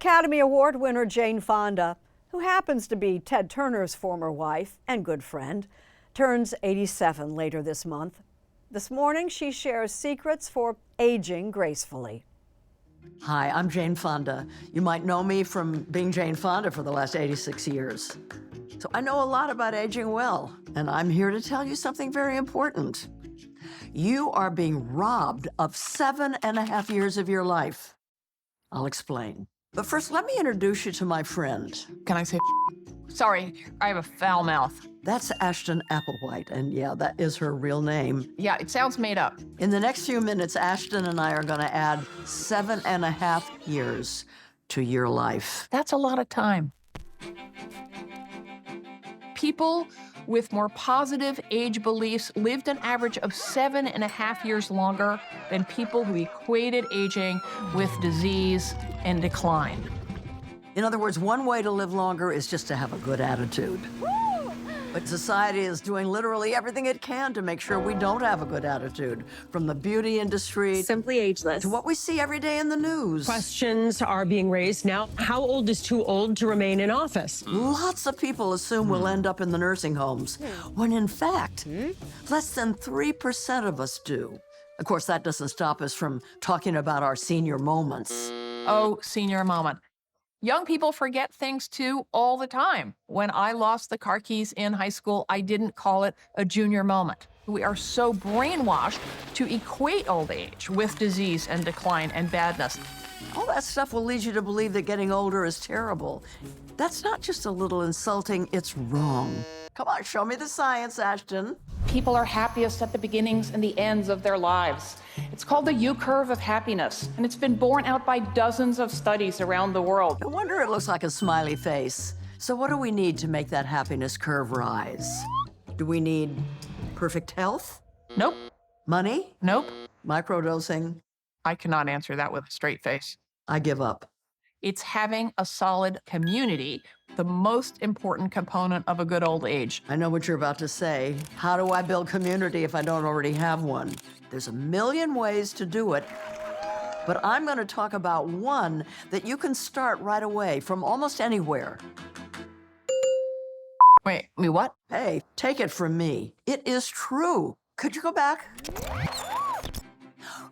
Academy Award winner Jane Fonda, who happens to be Ted Turner's former wife and good friend, turns 87 later this month. This morning, she shares secrets for aging gracefully. Hi, I'm Jane Fonda. You might know me from being Jane Fonda for the last 86 years. So I know a lot about aging well, and I'm here to tell you something very important. You are being robbed of 7.5 years of your life. I'll explain. But first, let me introduce you to my friend. Can I say sorry, I have a foul mouth. That's Ashton Applewhite, and yeah, that is her real name. Yeah, it sounds made up. In the next few minutes, Ashton and I are going to add 7.5 years to your life. That's a lot of time. People with more positive age beliefs lived an average of 7.5 years longer than people who equated aging with disease and decline. In other words, one way to live longer is just to have a good attitude. But society is doing literally everything it can to make sure we don't have a good attitude, from the beauty industry Simply ageless to what we see every day in the news. Questions are being raised now. How old is too old to remain in office? Lots of people assume we'll end up in the nursing homes, when in fact, less than 3% of us do. Of course, that doesn't stop us from talking about our senior moments. Oh, senior moment. Young people forget things too all the time. When I lost the car keys in high school, I didn't call it a junior moment. We are so brainwashed to equate old age with disease and decline and badness. All that stuff will lead you to believe that getting older is terrible. That's not just a little insulting, it's wrong. Come on, show me the science, Ashton. People are happiest at the beginnings and the ends of their lives. It's called the U-curve of happiness, and it's been borne out by dozens of studies around the world. No wonder it looks like a smiley face. So what do we need to make that happiness curve rise? Do we need perfect health? Nope. Money? Nope. Microdosing? I cannot answer that with a straight face. I give up. It's having a solid community, the most important component of a good old age. I know what you're about to say. How do I build community if I don't already have one? There's a million ways to do it, but I'm going to talk about one that you can start right away from almost anywhere. Wait, me what? Hey, take it from me. It is true. Could you go back?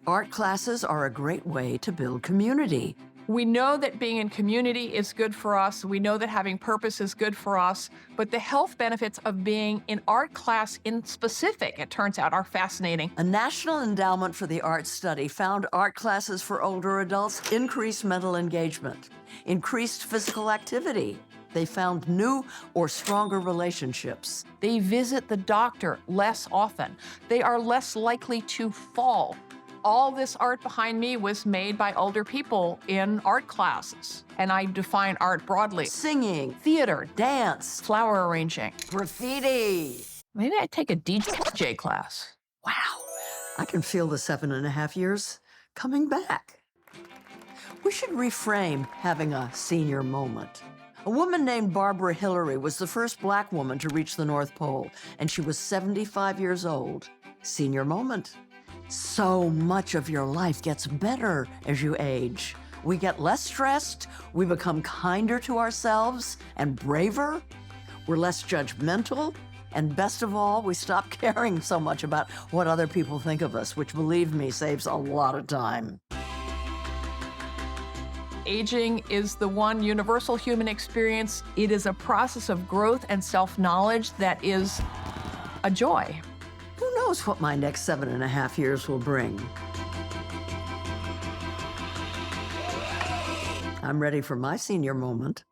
Art classes are a great way to build community. We know that being in community is good for us. We know that having purpose is good for us. But the health benefits of being in art class in specific, it turns out, are fascinating. A National Endowment for the Arts study found art classes for older adults increased mental engagement, increased physical activity. They found new or stronger relationships. They visit the doctor less often. They are less likely to fall. All this art behind me was made by older people in art classes. And I define art broadly. Singing, Theater, dance, flower arranging. graffiti. Maybe I'd take a DJ class. Wow, I can feel the 7.5 years coming back. We should reframe having a senior moment. A woman named Barbara Hillary was the first Black woman to reach the North Pole, and she was 75 years old. Senior moment. So much of your life gets better as you age. We get less stressed, we become kinder to ourselves and braver, we're less judgmental, and best of all, we stop caring so much about what other people think of us, which, believe me, saves a lot of time. Aging is the one universal human experience. It is a process of growth and self-knowledge that is a joy. Who knows what my next 7.5 years will bring? I'm ready for my senior moment.